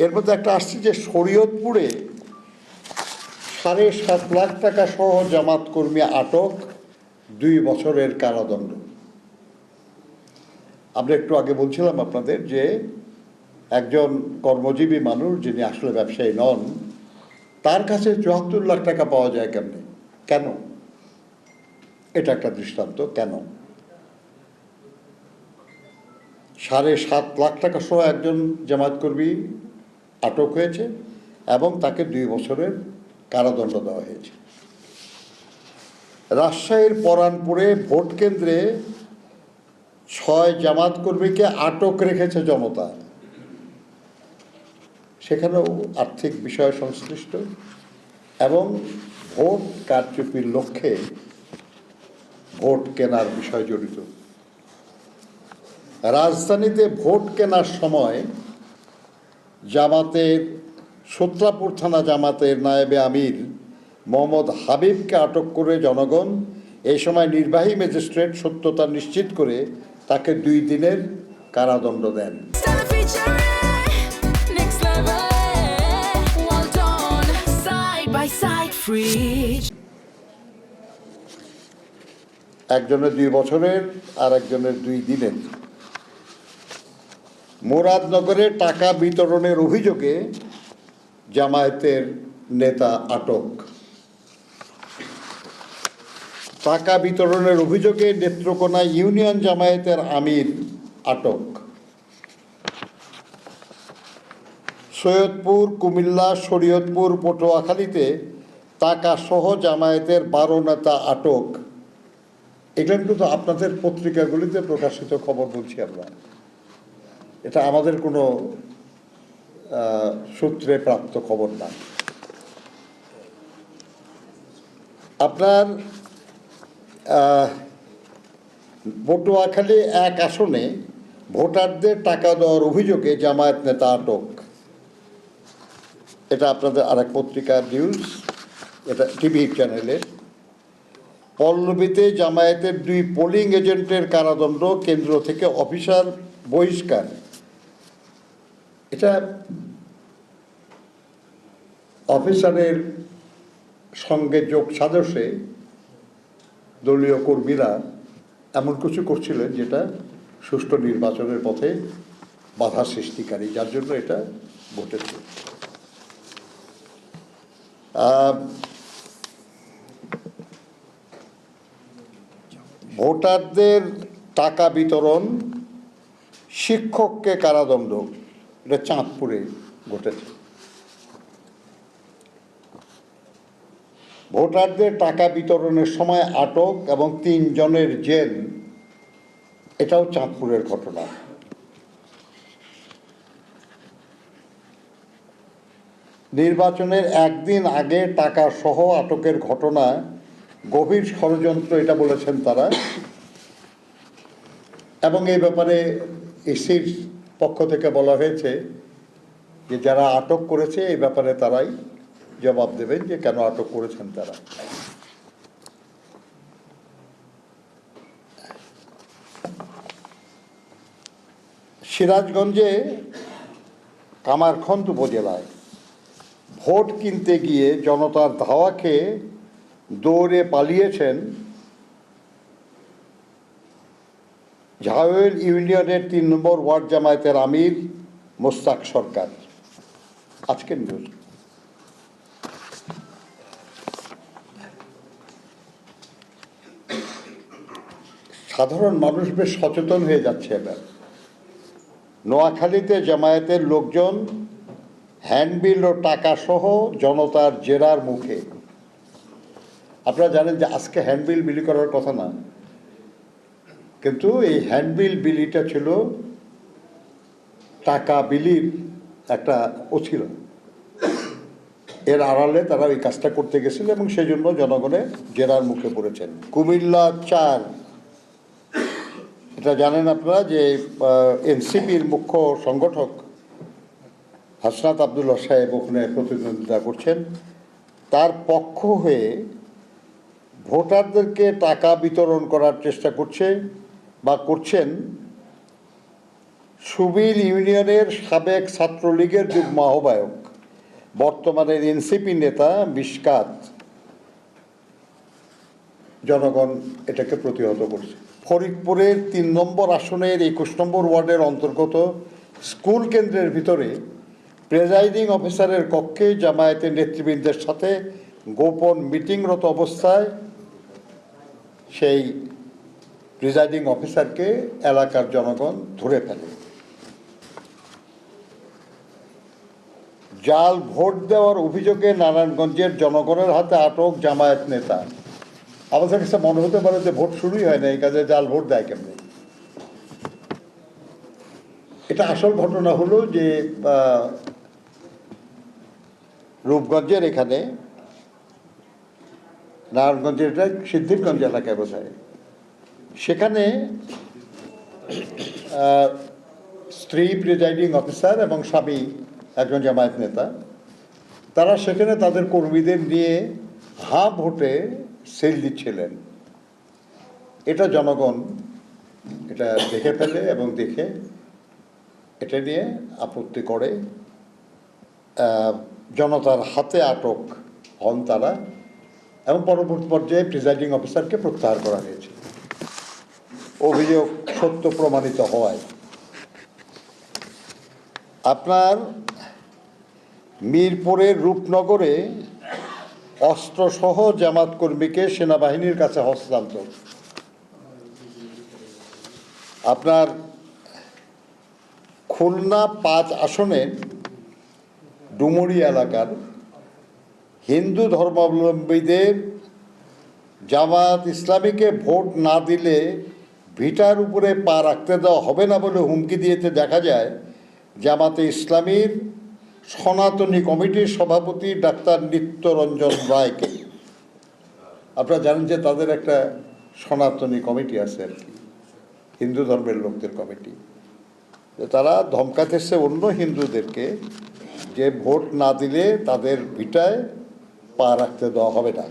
এর মধ্যে একটা আসছে যে শরীয়তপুরে ৭.৫ লাখ টাকা সহ জামাত কর্মী আটক, ২ বছরের কারাদণ্ড। আমরা একটু আগে বলছিলাম আপনাদের যে একজন কর্মজীবী মানুষ যিনি আসলে ব্যবসায়ী নন, তার কাছে ৭৪ লাখ টাকা পাওয়া যায় কেমনে? কেন? এটা একটা দৃষ্টান্ত। কেন ৭.৫ লাখ টাকা সহ একজন জামায়াত কর্মী আটক হয়েছে এবং তাকে ২ বছরের কারাদণ্ড দেওয়া হয়েছে। রাজশাহীর পরানপুরে ভোট কেন্দ্রে ৬ জামায়াত কর্মীকে আটক রেখেছে জনতা। সেখানেও আর্থিক বিষয় সংশ্লিষ্ট এবং ভোট কারচুপির লক্ষ্যে ভোট কেনার বিষয় জড়িত। রাজধানীতে ভোট কেনার সময় জামাতের সূত্রাপুর থানা জামাতের নায়েবে আমির মোহাম্মদ হাবিবকে আটক করে জনগণ এই সময় নির্বাহী ম্যাজিস্ট্রেট সত্যতা নিশ্চিত করে তাকে ২ দিনের কারাদণ্ড দেন। একজনের ২ বছরের আর একজনের ২ দিনের। মুরাদনগরে টাকা বিতরণের অভিযোগে জামায়াতের নেতা আটক। টাকা বিতরণের অভিযোগে নেত্রকোনা ইউনিয়ন জামায়াতের আমির আটক। সৈয়দপুর, কুমিল্লা, শরীয়তপুর, পটুয়াখালীতে টাকা সহ জামায়াতের ১২ নেতা আটক। এগুলো কিন্তু আপনাদের পত্রিকাগুলিতে প্রকাশিত খবর বলছি আমরা, এটা আমাদের কোনো সূত্রে প্রাপ্ত খবর না। আপনার পটুয়াখালী ১ আসনে ভোটারদের টাকা দেওয়ার অভিযোগে জামায়াত নেতা আটক। এটা আপনাদের আরেক পত্রিকার নিউজ, এটা টিভি চ্যানেলের। পল্লবীতে জামায়াতের 2 পোলিং এজেন্টের কারাদণ্ড, কেন্দ্র থেকে অফিসার বহিষ্কার। এটা অফিসারের সঙ্গে যোগ সাজসে দলীয় কর্মীরা এমন কিছু করছিলেন যেটা সুষ্ঠু নির্বাচনের পথে বাধা সৃষ্টিকারী, যার জন্য এটা ঘটেছে। ভোটারদের টাকা বিতরণ, শিক্ষককে কারাদণ্ড, এটা চাঁদপুরে ঘটেছে। ভোটারদের টাকা বিতরণের সময় আটক এবং 3 জনের জেল, এটাও চাঁদপুরের ঘটনা। নির্বাচনের একদিন আগে টাকা সহ আটকের ঘটনা গভীর ষড়যন্ত্র, এটা বলেছেন তারা। এবং এই ব্যাপারে ইসির পক্ষ থেকে বলা হয়েছে যে যারা আটক করেছে এই ব্যাপারে তারাই জবাব দেবেন যে কেন আটক করেছেন তারা। সিরাজগঞ্জে কামারখন্দ উপজেলায় ভোট কিনতে গিয়ে জনতার ধাওয়া খেয়ে দৌড়ে পালিয়েছেন ঝাওয়েল ইউনিয়নের 3 নম্বর ওয়ার্ড জামায়াতের আমির মোস্তাক সরকার। আজকের নিউজ। সাধারণ মানুষ বেশ সচেতন হয়ে যাচ্ছে এবার। নোয়াখালীতে জামায়াতের লোকজন হ্যান্ডবিল ও টাকা সহ জনতার জেরার মুখে। আপনারা জানেন যে আজকে হ্যান্ডবিল বিলি করার কথা না, কিন্তু এই হ্যান্ডবিল বিলিটা ছিল টাকা বিলির একটা অছিল। এর আড়ালে তারা ওই কাজটা করতে গেছিল এবং সেই জন্য জনগণের জেরার মুখে পড়েছেন। কুমিল্লা 4, এটা জানেন আপনারা যে এনসিপির মুখ্য সংগঠক হাসনাত আবদুল্লাহ সাহেব ওখানে প্রতিদ্বন্দ্বিতা করছেন। তার পক্ষ হয়ে ভোটারদেরকে টাকা বিতরণ করার চেষ্টা করছে বা করছেন সুবিল ইউনিয়নের সাবেক ছাত্রলীগের যুগ্ম আহ্বায়ক, বর্তমানের এনসিপি নেতা মিশকাত, জনগণ এটাকে প্রতিহত করছে। ফরিদপুরের ৩ নম্বর আসনের ২১ নম্বর ওয়ার্ডের অন্তর্গত স্কুল কেন্দ্রের ভিতরে প্রেজাইডিং অফিসারের কক্ষে জামায়াতের নেতৃবৃন্দের সাথে গোপন মিটিংরত অবস্থায় সেই প্রিজাইডিং অফিসারকে এলাকার জনগণ ধরে ফেলে। জাল ভোট দেওয়ার অভিযোগে নারায়ণগঞ্জের জনগণের হাতে আটক জামায়াত নেতা। আমাদের কাছে মনে হতে পারে যে ভোট শুরুই হয় না, এই কাজে জাল ভোট দেয় কেমনি। এটা আসল ঘটনা হলো যে রূপগঞ্জের এখানে, নারায়ণগঞ্জের এটা সিদ্ধিরগঞ্জ এলাকায় বোঝায়, সেখানে স্ত্রী প্রিজাইডিং অফিসার এবং স্বামী একজন জামায়াত নেতা, তারা সেখানে তাদের কর্মীদের নিয়ে হাঁ ভোটে সেল দিচ্ছিলেন। এটা জনগণ এটা দেখে ফেলে এবং দেখে এটা নিয়ে আপত্তি করে। জনতার হাতে আটক হন তারা এবং পরবর্তী পর্যায়ে প্রিজাইডিং অফিসারকে প্রত্যাহার করা হয়েছে অভিযোগ সত্য প্রমাণিত হওয়ায়। আপনার মিরপুরের রূপনগরে অস্ত্রসহ জামাত কর্মীকে সেনাবাহিনীর কাছে হস্তান্তর। আপনার খুলনা ৫ আসনের ডুমুরি এলাকার হিন্দু ধর্মাবলম্বীদের জামাত ইসলামীকে ভোট না দিলে ভিটার উপরে পা রাখতে দেওয়া হবে না বলে হুমকি দিয়েতে দেখা যায় জামাতে ইসলামীর সনাতনী কমিটির সভাপতি ডাক্তার নিত্যরঞ্জন রায়কে। আপনারা জানেন যে তাদের একটা সনাতনী কমিটি আছে আর কি, হিন্দু ধর্মের লোকদের কমিটি। তারা ধমকাতেছে অন্য হিন্দুদেরকে যে ভোট না দিলে তাদের ভিটায় পা রাখতে দেওয়া হবে না।